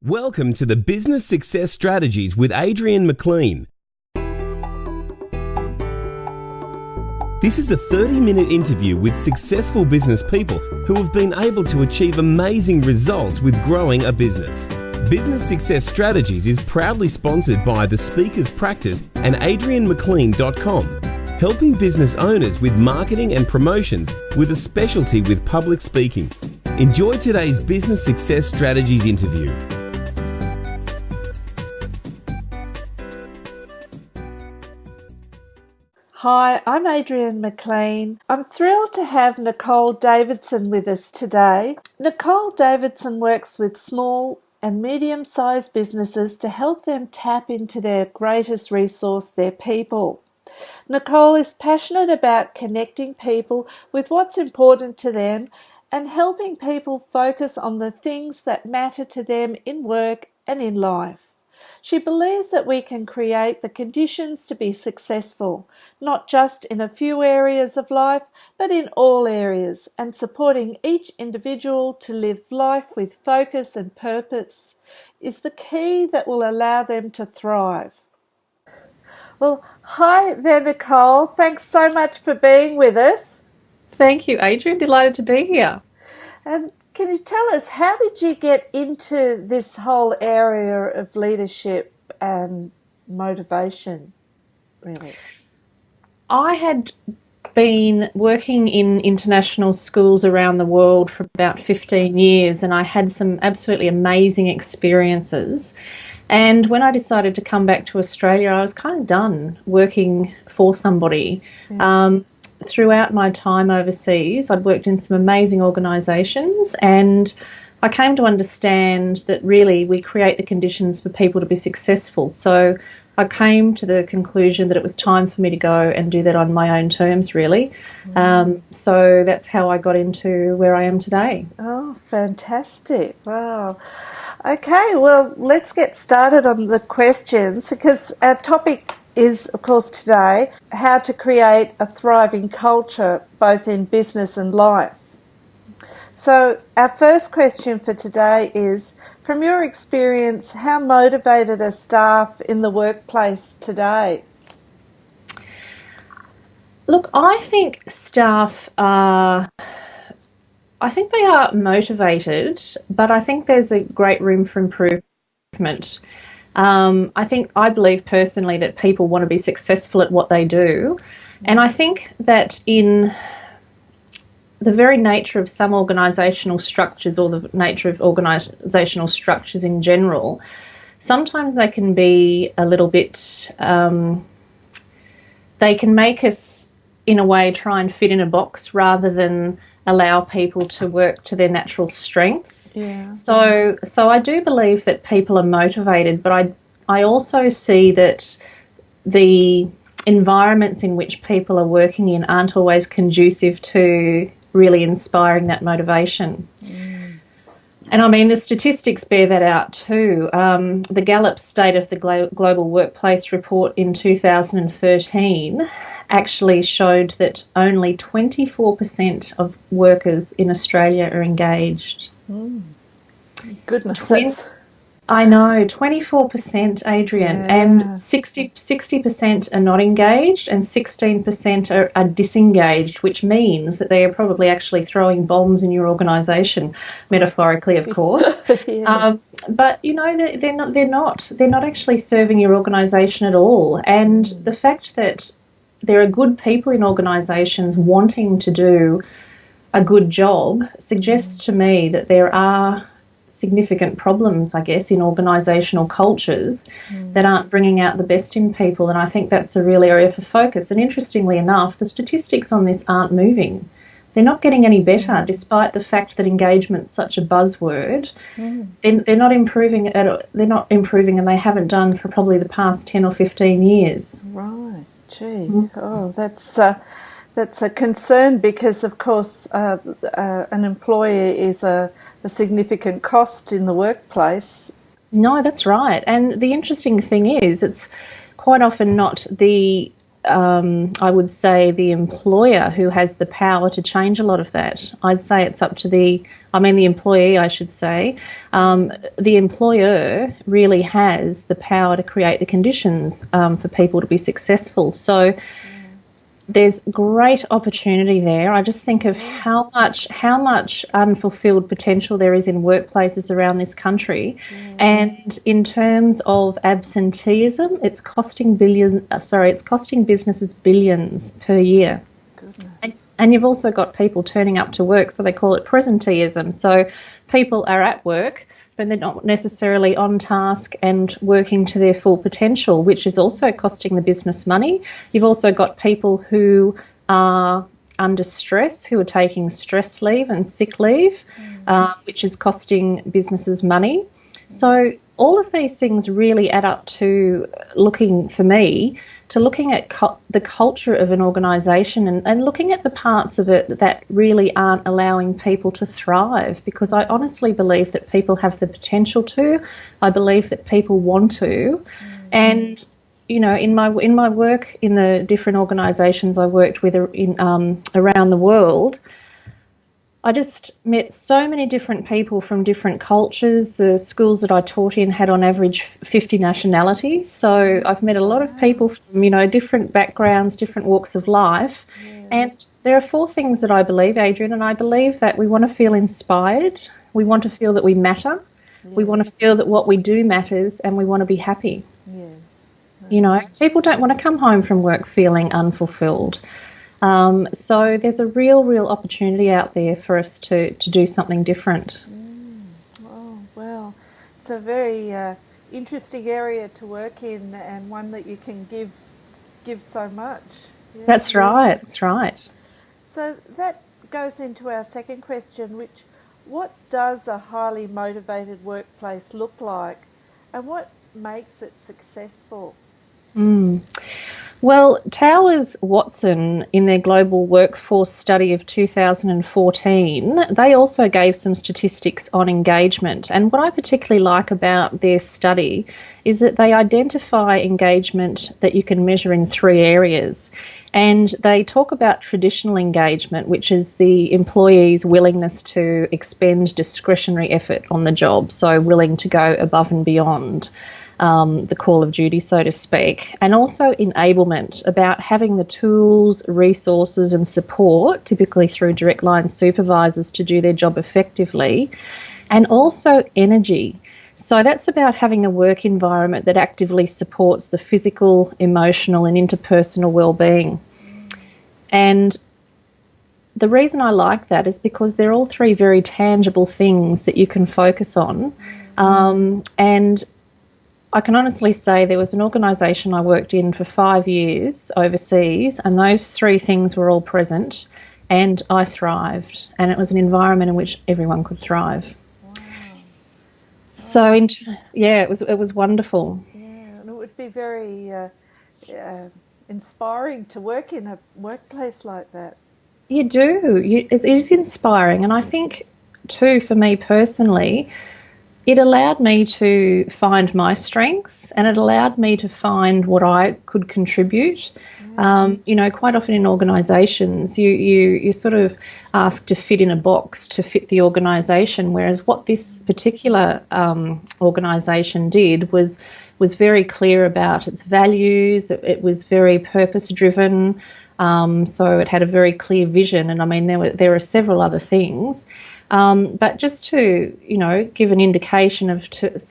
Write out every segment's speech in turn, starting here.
Welcome to the Business Success Strategies with Adrian McLean. This is a 30-minute interview with successful business people who have been able to achieve amazing results with growing a business. Business Success Strategies is proudly sponsored by The Speaker's Practice and AdrianMcLean.com, helping business owners with marketing and promotions with a specialty with public speaking. Enjoy today's Business Success Strategies interview. Hi, I'm Adrian McLean. I'm thrilled to have Nicole Davidson with us today. Nicole Davidson works with small and medium-sized businesses to help them tap into their greatest resource, their people. Nicole is passionate about connecting people with what's important to them and helping people focus on the things that matter to them in work and in life. She believes that we can create the conditions to be successful, not just in a few areas of life, but in all areas, and supporting each individual to live life with focus and purpose is the key that will allow them to thrive. Well, hi there, Nicole. Thanks so much for being with us. Thank you, Adrian. Delighted to be here. And can you tell us, how did you get into this whole area of leadership and motivation, really? I had been working in international schools around the world for about 15 years, and I had some absolutely amazing experiences. And when I decided to come back to Australia, I was kind of done working for somebody. Yeah. Throughout my time overseas, I'd worked in some amazing organisations, and I came to understand that really we create the conditions for people to be successful. So I came to the conclusion that it was time for me to go and do that on my own terms, really. So that's how I got into where I am today. Oh, fantastic. Wow. Okay, well, let's get started on the questions, because our topic is, of course, today, how to create a thriving culture both in business and life. So our first question for today is, from your experience, how motivated are staff in the workplace today? Look, I think staff are, they are motivated, but I think there's a great room for improvement. I believe personally that people want to be successful at what they do. And I think that in the very nature of some organisational structures, or the nature of organisational structures in general, sometimes they can be a little bit, they can make us, in a way, try and fit in a box rather than allow people to work to their natural strengths. Yeah. So I do believe that people are motivated, but I also see that the environments in which people are working in aren't always conducive to really inspiring that motivation. And I mean, the statistics bear that out too. The Gallup State of the Global Workplace report in 2013 actually showed that only 24% of workers in Australia are engaged. Goodness. I know, 24%, Adrian, yeah. And 60% are not engaged, and 16% are disengaged, which means that they are probably actually throwing bombs in your organisation, metaphorically, of course. Yeah. But you know, they're not actually serving your organisation at all. And the fact that there are good people in organisations wanting to do a good job suggests to me that there are significant problems, I guess, in organisational cultures that aren't bringing out the best in people. And I think that's a real area for focus. And interestingly enough, the statistics on this aren't moving. They're not getting any better, despite the fact that engagement's such a buzzword. They're not improving they're not improving, and they haven't done for probably the past 10 or 15 years. Right. Gee. Oh, that's a concern, because, of course, an employer is a significant cost in the workplace. No, that's right. And the interesting thing is, it's quite often not the I would say, the employer who has the power to change a lot of that. I'd say it's up to the employee, I should say. The employer really has the power to create the conditions for people to be successful. So there's great opportunity there. I just think of how much unfulfilled potential there is in workplaces around this country. Yes. And in terms of absenteeism, it's costing businesses billions per year. Goodness. And you've also got people turning up to work, so they call it presenteeism. So people are at work, but they're not necessarily on task and working to their full potential, which is also costing the business money. You've also got people who are under stress, who are taking stress leave and sick leave, which is costing businesses money. So all of these things really add up to looking at the culture of an organisation and looking at the parts of it that really aren't allowing people to thrive, because I honestly believe that people have the potential to. I believe that people want to. And, you know, in my work in the different organisations I worked with around the world, I just met so many different people from different cultures. The schools that I taught in had on average 50 nationalities. So I've met a lot of people from, you know, different backgrounds, different walks of life. Yes. And there are 4 things that I believe, Adrian, and I believe that we want to feel inspired. We want to feel that we matter. Yes. We want to feel that what we do matters, and we want to be happy. Yes. You know, people don't want to come home from work feeling unfulfilled. So there's a real opportunity out there for us to do something different. Oh, well, it's a very interesting area to work in, and one that you can give so much. Yeah. That's right. So that goes into our second question, what does a highly motivated workplace look like, and what makes it successful? Well, Towers Watson, in their global workforce study of 2014, they also gave some statistics on engagement. And what I particularly like about their study is that they identify engagement that you can measure in 3 areas. And they talk about traditional engagement, which is the employee's willingness to expend discretionary effort on the job, so willing to go above and beyond the call of duty, so to speak, and also enablement, about having the tools, resources and support, typically through direct line supervisors, to do their job effectively, and also energy. So that's about having a work environment that actively supports the physical, emotional and interpersonal well-being. And the reason I like that is because they're all 3 very tangible things that you can focus on. And I can honestly say there was an organisation I worked in for 5 years overseas, and those 3 things were all present, and I thrived. And it was an environment in which everyone could thrive. Wow. So, it was wonderful. Yeah, and it would be very inspiring to work in a workplace like that. You do. It is inspiring, and I think too, for me personally, it allowed me to find my strengths, and it allowed me to find what I could contribute. You know, quite often in organisations, you sort of asked to fit in a box to fit the organisation, whereas what this particular organisation did was very clear about its values. It was very purpose-driven, so it had a very clear vision. And I mean, there are several other things. But just to, you know, give an indication of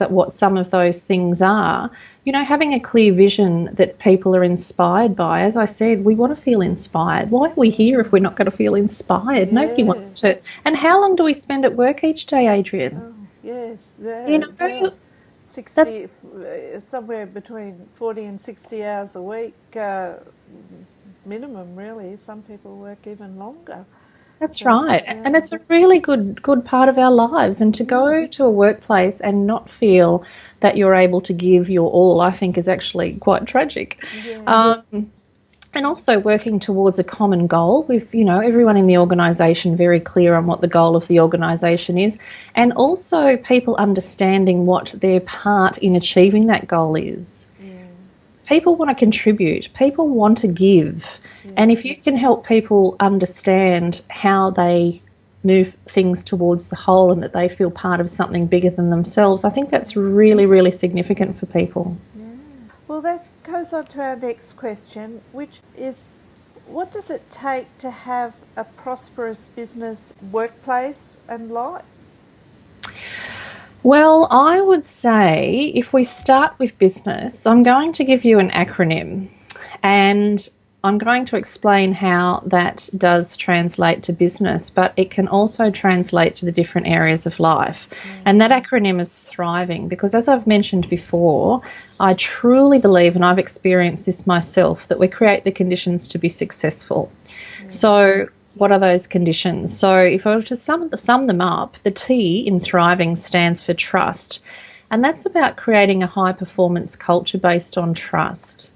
what some of those things are, you know, having a clear vision that people are inspired by. As I said, we want to feel inspired. Why are we here if we're not going to feel inspired? Yeah. Nobody wants to. And how long do we spend at work each day, Adrian? Oh, yes. Yeah, you know, 60, somewhere between 40 and 60 hours a week minimum, really. Some people work even longer. That's right. Yeah. And it's a really good part of our lives. And to go to a workplace and not feel that you're able to give your all, I think is actually quite tragic. Yeah. And also working towards a common goal with, you know, everyone in the organisation very clear on what the goal of the organisation is, and also people understanding what their part in achieving that goal is. people want to contribute, people want to give. Yes. And if you can help people understand how they move things towards the whole and that they feel part of something bigger than themselves, I think that's really, really significant for people. Yeah. Well, that goes on to our next question, which is, what does it take to have a prosperous business, workplace and life? Well, I would say if we start with business, I'm going to give you an acronym, and I'm going to explain how that does translate to business, but it can also translate to the different areas of life. And that acronym is thriving, because as I've mentioned before, I truly believe, and I've experienced this myself, that we create the conditions to be successful. So what are those conditions? So if I were to sum them up, the T in thriving stands for trust, and that's about creating a high performance culture based on trust.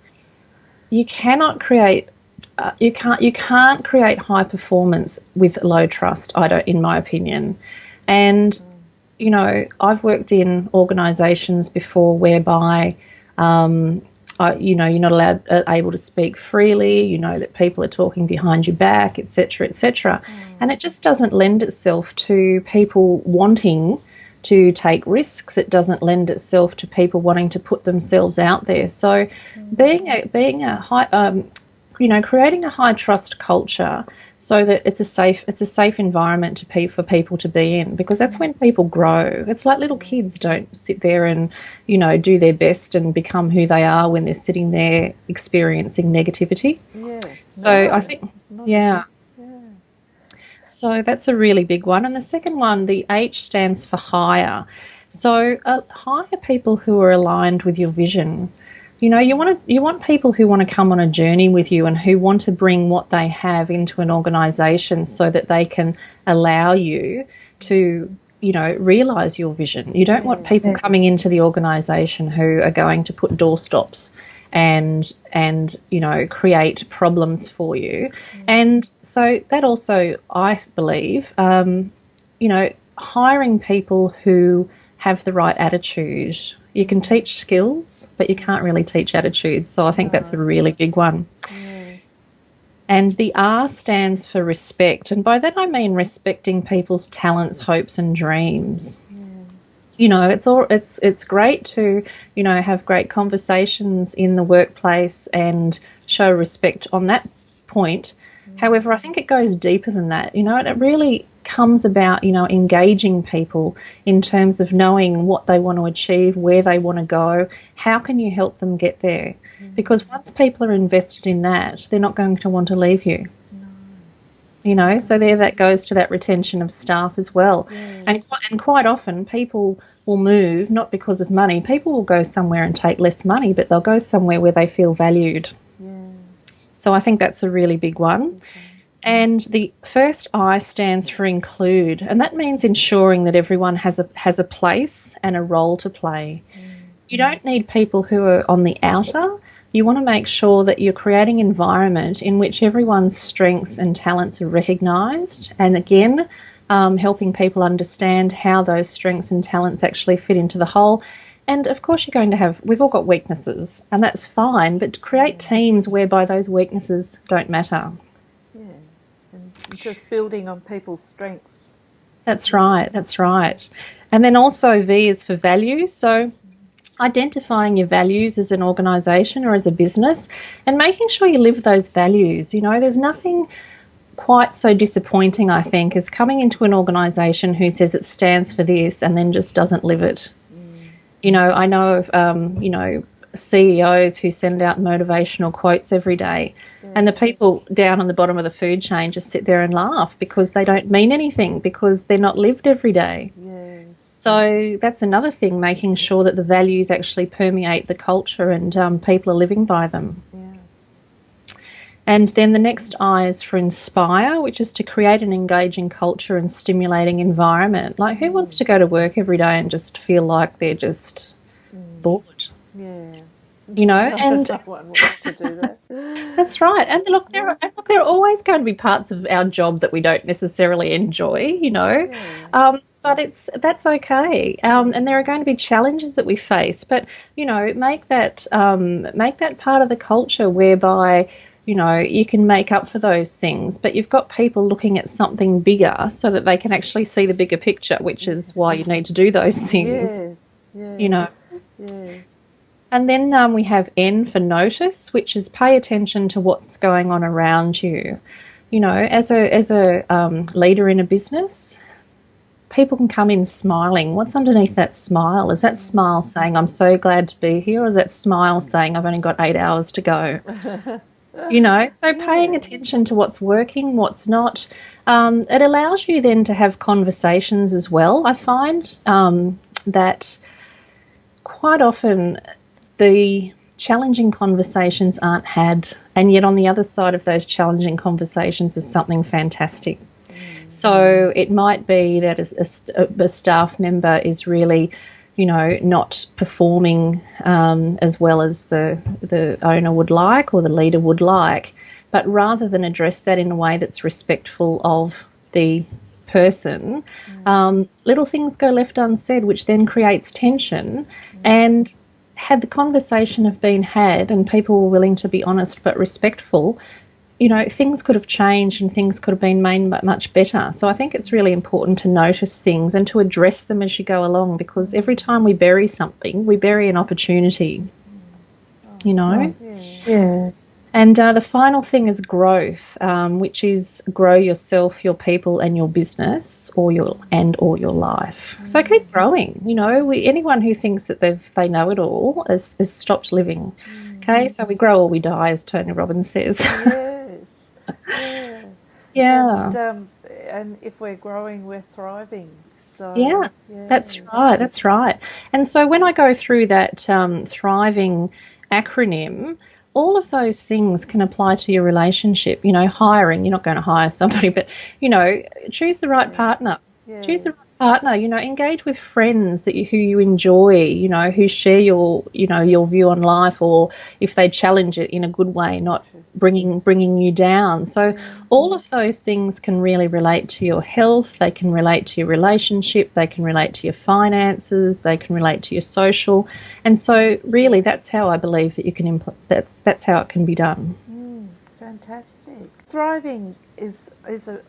You cannot create you can't create high performance with low trust, in my opinion. And you know, I've worked in organisations before whereby you're not able to speak freely, you know, that people are talking behind your back, etc., etc. And it just doesn't lend itself to people wanting to take risks. It doesn't lend itself to people wanting to put themselves out there. So being a high creating a high trust culture so that it's a safe environment for people to be in, because that's when people grow. It's like little kids don't sit there and, you know, do their best and become who they are when they're sitting there experiencing negativity. Yeah. So I think, yeah. So that's a really big one. And the second one, the H stands for hire. So hire people who are aligned with your vision. You know, you want people who want to come on a journey with you and who want to bring what they have into an organisation so that they can allow you to, you know, realise your vision. You don't want people coming into the organisation who are going to put doorstops and you know, create problems for you. And so that also, I believe, you know, hiring people who have the right attitude. You can teach skills, but you can't really teach attitudes. So I think that's a really big one. Yes. And the R stands for respect. And by that I mean respecting people's talents, hopes and dreams. Yes. You know, it's great to, you know, have great conversations in the workplace and show respect on that point. However, I think it goes deeper than that. You know, it really comes about, you know, engaging people in terms of knowing what they want to achieve, where they want to go, how can you help them get there? Because once people are invested in that, they're not going to want to leave you. You know, so that goes to that retention of staff as well. Yes. And quite often people will move not because of money. People will go somewhere and take less money, but they'll go somewhere where they feel valued. So I think that's a really big one. And the first I stands for include, and that means ensuring that everyone has a place and a role to play. You don't need people who are on the outer. You want to make sure that you're creating an environment in which everyone's strengths and talents are recognised, and again, helping people understand how those strengths and talents actually fit into the whole. And of course we've all got weaknesses, and that's fine, but to create teams whereby those weaknesses don't matter. Yeah, and just building on people's strengths. That's right. And then also V is for values. So identifying your values as an organisation or as a business and making sure you live those values. You know, there's nothing quite so disappointing, I think, as coming into an organisation who says it stands for this and then just doesn't live it. You know, I know of, you know, CEOs who send out motivational quotes every day, and the people down on the bottom of the food chain just sit there and laugh because they don't mean anything, because they're not lived every day. Yes. So that's another thing, making sure that the values actually permeate the culture and people are living by them. Yeah. And then the next I is for inspire, which is to create an engaging culture and stimulating environment. Like, who wants to go to work every day and just feel like they're just bored? Yeah. You know, and no one wants to do that. That's right. And look, there are always going to be parts of our job that we don't necessarily enjoy, you know. Yeah. but that's okay. And there are going to be challenges that we face, but make that part of the culture whereby you can make up for those things, but you've got people looking at something bigger so that they can actually see the bigger picture, which is why you need to do those things. Yes. Yes. And then we have N for notice, which is pay attention to what's going on around you. As a leader in a business, people can come in smiling. What's underneath that smile? Is that smile saying, I'm so glad to be here? Or is that smile saying, I've only got 8 hours to go? So paying attention to what's working, what's not. It allows you then to have conversations as well. I find that quite often the challenging conversations aren't had, and yet on the other side of those challenging conversations is something fantastic. So it might be that a staff member is really, not performing as well as the owner would like or the leader would like, but rather than address that in a way that's respectful of the person, little things go left unsaid, which then creates tension. And had the conversation have been had and people were willing to be honest but respectful, things could have changed and things could have been made much better. So I think it's really important to notice things and to address them as you go along, because every time we bury something, we bury an opportunity, Yeah. And the final thing is growth, which is grow yourself, your people, and your business, or your life. So keep growing. Anyone who thinks that they know it all has stopped living. Okay, so we grow or we die, as Tony Robbins says. Yes. Yeah. And if we're growing, we're thriving. So yeah, that's right. That's right. And so when I go through that thriving acronym, all of those things can apply to your relationship. Hiring, you're not going to hire somebody, but, choose the right partner. Yes. Choose the right partner, engage with friends who you enjoy, who share your view on life, or if they challenge it in a good way, not bringing you down. So all of those things can really relate to your health. They can relate to your relationship. They can relate to your finances. They can relate to your social. And so really that's how I believe that you can that's how it can be done. Fantastic. Thriving is a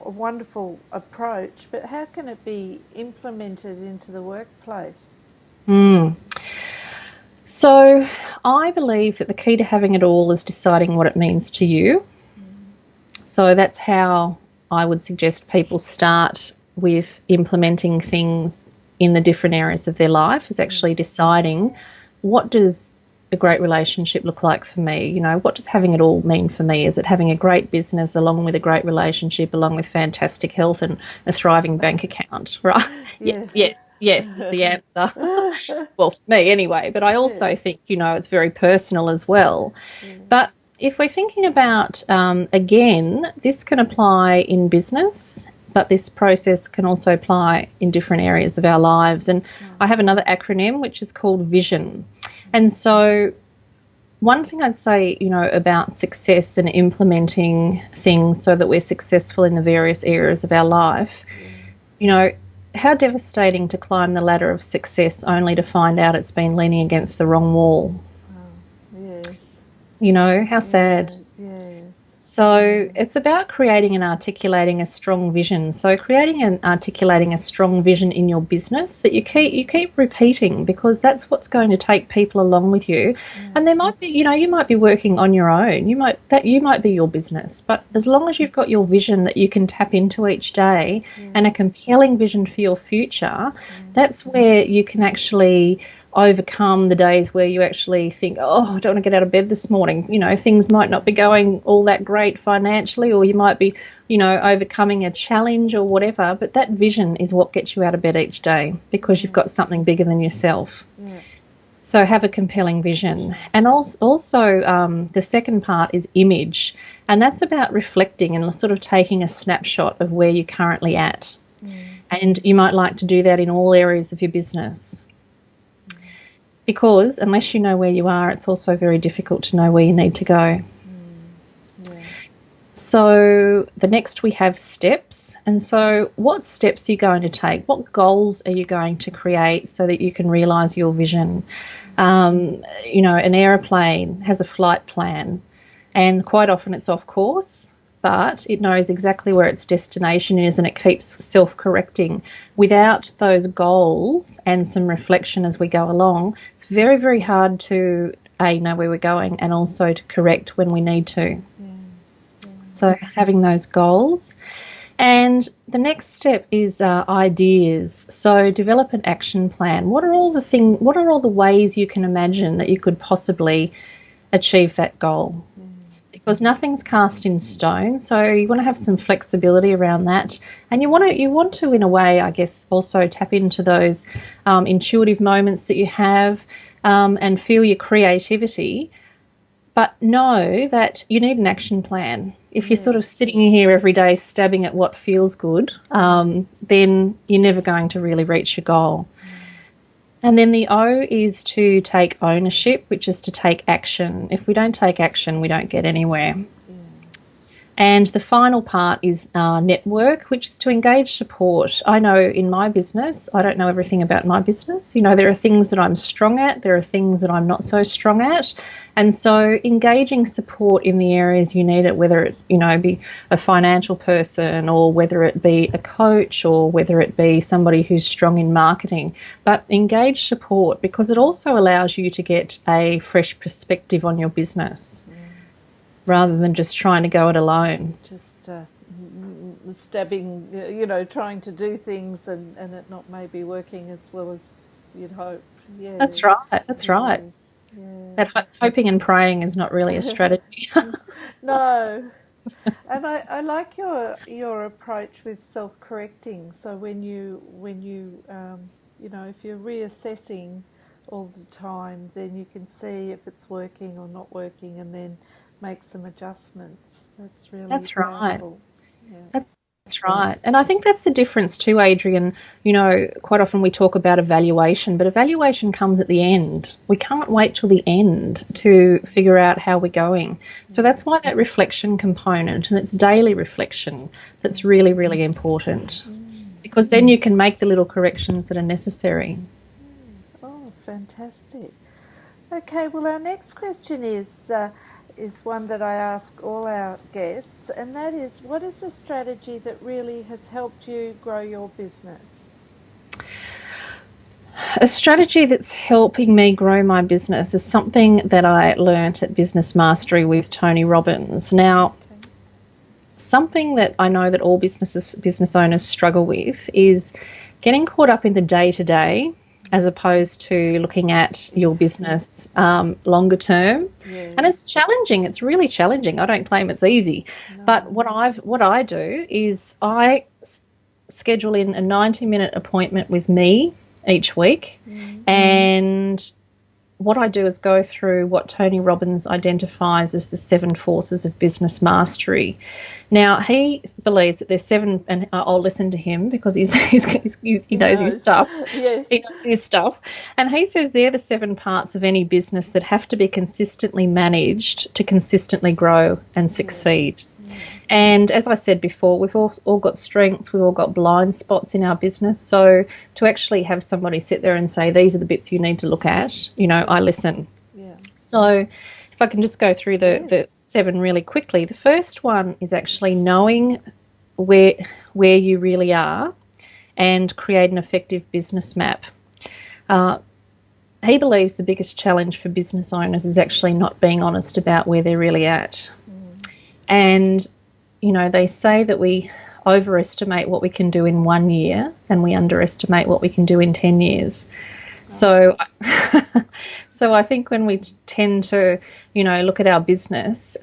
wonderful approach, but how can it be implemented into the workplace? So I believe that the key to having it all is deciding what it means to you. So that's how I would suggest people start with implementing things in the different areas of their life, is actually deciding, what does a great relationship look like for me? What does having it all mean for me? Is it having a great business along with a great relationship, along with fantastic health and a thriving bank account, right? Yes is the answer. Well, for me anyway, but I also think, it's very personal as well. But if we're thinking about, again, this can apply in business, but this process can also apply in different areas of our lives. And I have another acronym, which is called VISION. And so one thing I'd say, about success and implementing things so that we're successful in the various areas of our life, how devastating to climb the ladder of success only to find out it's been leaning against the wrong wall. Yes. How sad. Yes. So it's about creating and articulating a strong vision. So creating and articulating a strong vision in your business that you keep repeating, because that's what's going to take people along with you. And there might be, you might be working on your own. You might be your business, but as long as you've got your vision that you can tap into each day and a compelling vision for your future, that's where you can actually overcome the days where you actually think, I don't want to get out of bed this morning. Things might not be going all that great financially, or you might be, overcoming a challenge or whatever. But that vision is what gets you out of bed each day, because you've got something bigger than yourself. So have a compelling vision. And also the second part is image. And that's about reflecting and sort of taking a snapshot of where you're currently at. And you might like to do that in all areas of your business. Because unless you know where you are, it's also very difficult to know where you need to go. So the next we have steps. And so what steps are you going to take? What goals are you going to create so that you can realise your vision? An aeroplane has a flight plan, and quite often it's off course, but it knows exactly where its destination is, and it keeps self-correcting. Without those goals and some reflection as we go along, it's very, very hard to know where we're going and also to correct when we need to. So having those goals. And the next step is ideas. So develop an action plan. What are all the ways you can imagine that you could possibly achieve that goal? Because nothing's cast in stone, so you want to have some flexibility around that, and you want to in a way, I guess, also tap into those intuitive moments that you have and feel your creativity, but know that you need an action plan. If you're sort of sitting here every day stabbing at what feels good, then you're never going to really reach your goal. And then the O is to take ownership, which is to take action. If we don't take action, we don't get anywhere. And the final part is network, which is to engage support. I know in my business, I don't know everything about my business. There are things that I'm strong at, there are things that I'm not so strong at. And so engaging support in the areas you need it, whether it, be a financial person or whether it be a coach or whether it be somebody who's strong in marketing. But engage support because it also allows you to get a fresh perspective on your business. Rather than just trying to go it alone. Just stabbing, trying to do things and it not maybe working as well as you'd hope. Yeah, That's right. Yeah. That hoping and praying is not really a strategy. No. And I like your approach with self-correcting. So when you if you're reassessing all the time, then you can see if it's working or not working, and then make some adjustments. That's really powerful. Yeah. That's right. And I think that's the difference too, Adrian. Quite often we talk about evaluation, but evaluation comes at the end. We can't wait till the end to figure out how we're going. So that's why that reflection component, and it's daily reflection, that's really, really important. Because then you can make the little corrections that are necessary. Oh, fantastic. Okay, well, our next question is one that I ask all our guests, and that is, what is the strategy that really has helped you grow your business? A strategy that's helping me grow my business is something that I learnt at Business Mastery with Tony Robbins. Now, something that I know that all business owners struggle with is getting caught up in the day-to-day as opposed to looking at your business longer term. Yeah. And it's challenging. It's really challenging. I don't claim it's easy. No. But what I do is I schedule in a 90-minute appointment with me each week. Mm-hmm. And what I do is go through what Tony Robbins identifies as the 7 forces of business mastery. Now, he believes that there's 7, and I'll listen to him because he knows his stuff. Yes. He knows his stuff. And he says they're the 7 parts of any business that have to be consistently managed to consistently grow and succeed. Yeah. And as I said before, we've all got strengths, we've all got blind spots in our business. So to actually have somebody sit there and say, these are the bits you need to look at, I listen. Yeah. So if I can just go through the 7 really quickly. The first one is actually knowing where you really are and create an effective business map. He believes the biggest challenge for business owners is actually not being honest about where they're really at. And, they say that we overestimate what we can do in 1 year and we underestimate what we can do in 10 years. So I think when we tend to, look at our business,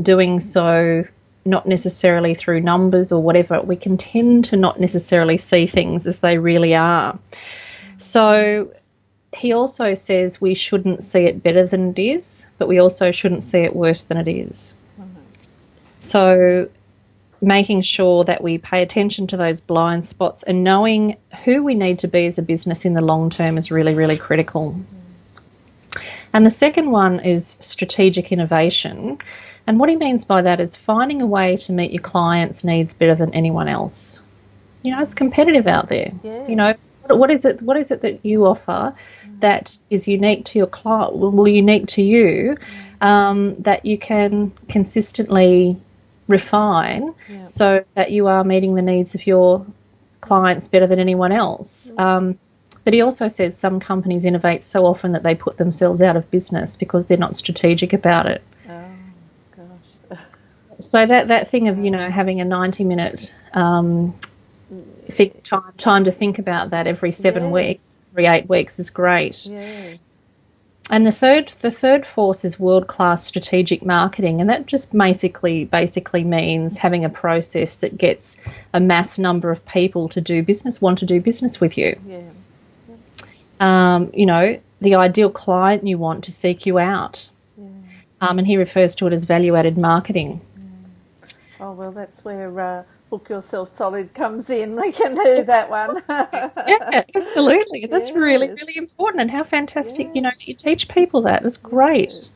doing so not necessarily through numbers or whatever, we can tend to not necessarily see things as they really are. So he also says we shouldn't see it better than it is, but we also shouldn't see it worse than it is. So making sure that we pay attention to those blind spots and knowing who we need to be as a business in the long term is really, really critical. And the second one is strategic innovation. And what he means by that is finding a way to meet your clients' needs better than anyone else. It's competitive out there. Yes. What is it that you offer that is unique to your client, unique to you, that you can consistently refine so that you are meeting the needs of your clients better than anyone else. But he also says some companies innovate so often that they put themselves out of business because they're not strategic about it. Oh, gosh. So that thing of, having a 90-minute time to think about that every 7 weeks, every 8 weeks is great. Yes. And the third force is world-class strategic marketing, and that just basically means having a process that gets a mass number of people want to do business with you. Yeah. The ideal client you want to seek you out. Yeah. And he refers to it as value-added marketing. Oh, well, that's where Book Yourself Solid comes in. We can do that one. Yeah, absolutely. That's really, really important. And how fantastic, that you teach people that. It's great. Yes.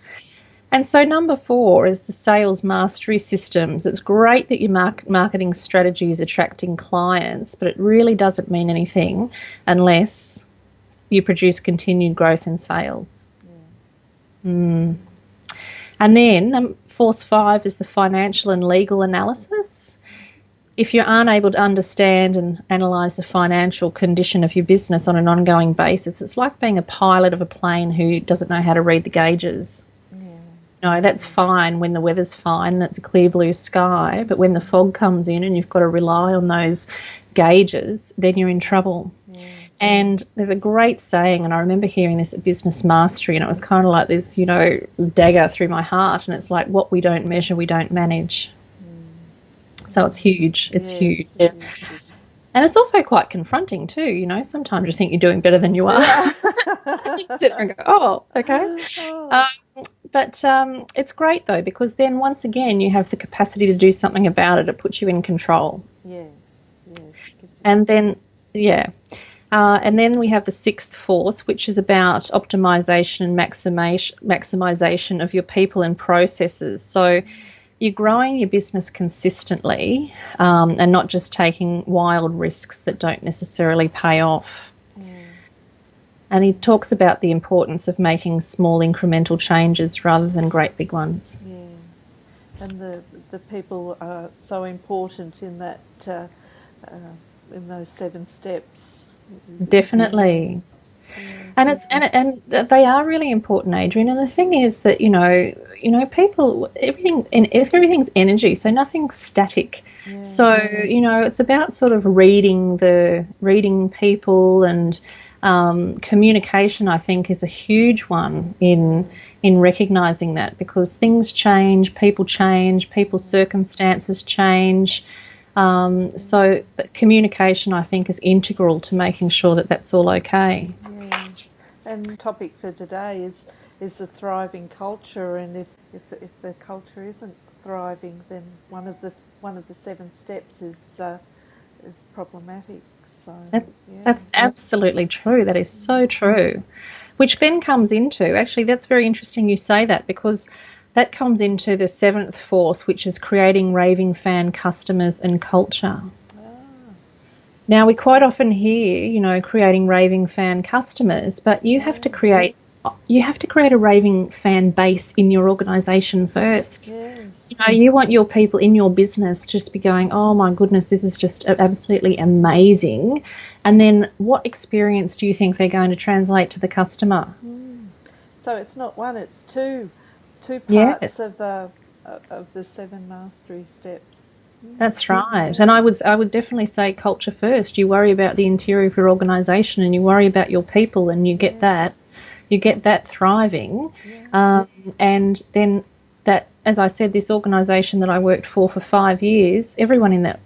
And so number 4 is the sales mastery systems. It's great that your marketing strategy is attracting clients, but it really doesn't mean anything unless you produce continued growth in sales. And then force 5 is the financial and legal analysis. If you aren't able to understand and analyse the financial condition of your business on an ongoing basis, it's like being a pilot of a plane who doesn't know how to read the gauges. No, that's fine when the weather's fine and it's a clear blue sky, but when the fog comes in and you've got to rely on those gauges, then you're in trouble. And there's a great saying, and I remember hearing this at Business Mastery, and it was kind of like this, dagger through my heart, and it's like, what we don't measure, we don't manage. So it's huge. It's huge. Yeah. And it's also quite confronting too, Sometimes you think you're doing better than you are. You sit there and go, oh, okay. But it's great, though, because then once again you have the capacity to do something about it. It puts you in control. Yes. And then, and then we have the 6th force, which is about optimization and maximization of your people and processes. So you're growing your business consistently and not just taking wild risks that don't necessarily pay off. And he talks about the importance of making small incremental changes rather than great big ones. Yes. And the people are so important in that in those 7 steps. Definitely. And they are really important, Adrian. And the thing is that people, everything's energy, so nothing's static. So it's about sort of reading people, and communication, I think, is a huge one in recognising that, because things change, people's circumstances change. So communication, I think, is integral to making sure that that's all okay. Yeah. And the topic for today is the thriving culture, and if the culture isn't thriving, then one of the 7 steps is problematic. So that's absolutely true. That is so true. Which then comes into, actually, that's very interesting you say that, because that comes into the 7th force, which is creating raving fan customers and culture. Now, we quite often hear, creating raving fan customers, but you have to create a raving fan base in your organisation first. Yes. You want your people in your business to just be going, oh my goodness, this is just absolutely amazing. And then what experience do you think they're going to translate to the customer? So it's not one, it's two parts of the 7 mastery steps. That's right. And I would definitely say culture first. You worry about the interior of your organisation, and you worry about your people, and you get that thriving. And then that, as I said, this organisation that I worked for 5 years, everyone in that,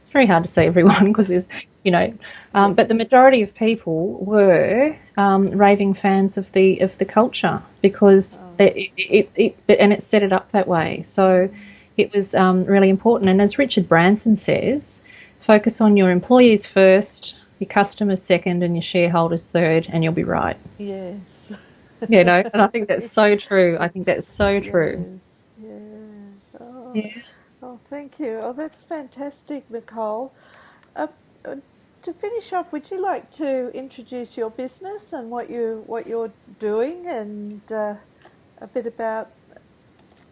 it's very hard to say everyone because there's, but the majority of people were raving fans of the culture, because it set it up that way. So it was really important. And as Richard Branson says, focus on your employees first, your customers second, and your shareholders third, and you'll be right. Yes. And I think that's so true. True. Yeah. Yeah. Oh, thank you. Oh, that's fantastic, Nicole. Uh, uh, to finish off, would you like to introduce your business and what you're doing, and a bit about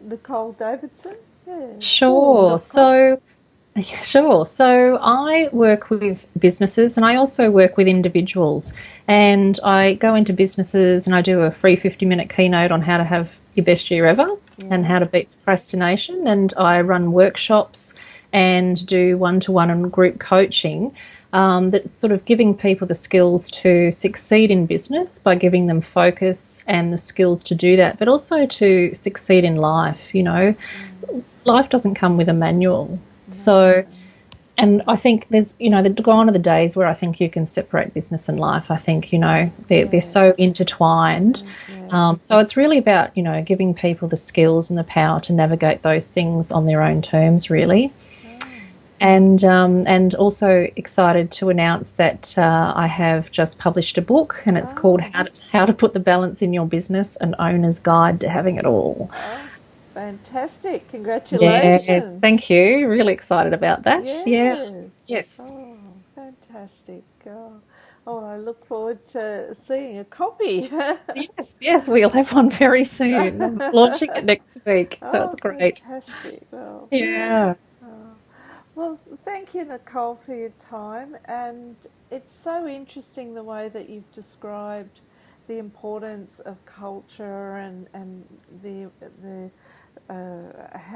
Nicole Davidson? Yeah. Sure. Dot com. So, yeah, sure. So I work with businesses and I also work with individuals. And I go into businesses and I do a free 50-minute keynote on how to have your best year ever and how to beat procrastination. And I run workshops and do one-to-one and group coaching. That's sort of giving people the skills to succeed in business by giving them focus and the skills to do that, but also to succeed in life. You know, life doesn't come with a manual. So, and I think there's, gone are the days where I think you can separate business and life. I think, they're so intertwined. So it's really about, giving people the skills and the power to navigate those things on their own terms, really. And also excited to announce that I have just published a book, and it's called How to Put the Balance in Your Business, an Owner's Guide to Having It All. Oh, fantastic. Congratulations. Yes, thank you. Really excited about that. Yes. Yeah. Yes. Oh, fantastic. Oh, I look forward to seeing a copy. Yes, we'll have one very soon. I'm launching it next week, so it's great. Fantastic. Oh. Yeah. Well, thank you, Nicole, for your time. And it's so interesting the way that you've described the importance of culture and the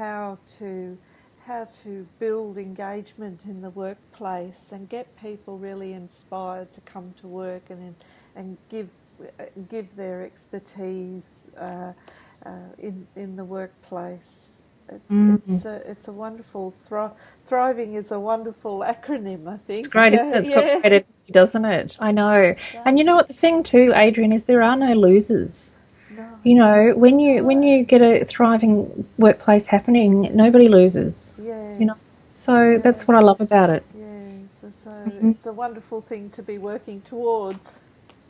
how to build engagement in the workplace and get people really inspired to come to work and give their expertise in the workplace. It's a wonderful thriving is a wonderful acronym, I think. It's great, isn't it? It's got great energy, doesn't it? I know. And you know what the thing too, Adrian, is there are no losers. No. When you get a thriving workplace happening, nobody loses. Yes. So that's what I love about it. Yes. So it's a wonderful thing to be working towards.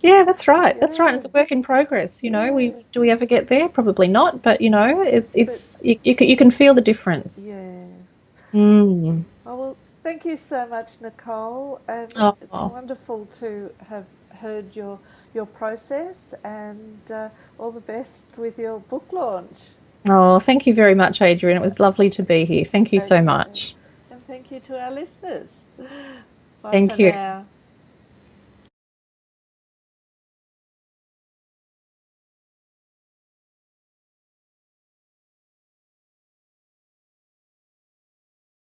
Yeah, that's right. That's right. It's a work in progress. Do we ever get there? Probably not. But it's you can feel the difference. Yes. Oh, well, thank you so much, Nicole, and it's wonderful to have heard your process, and all the best with your book launch. Oh, thank you very much, Adrian. It was lovely to be here. Thank you so much. And thank you to our listeners. Bye thank you. Now.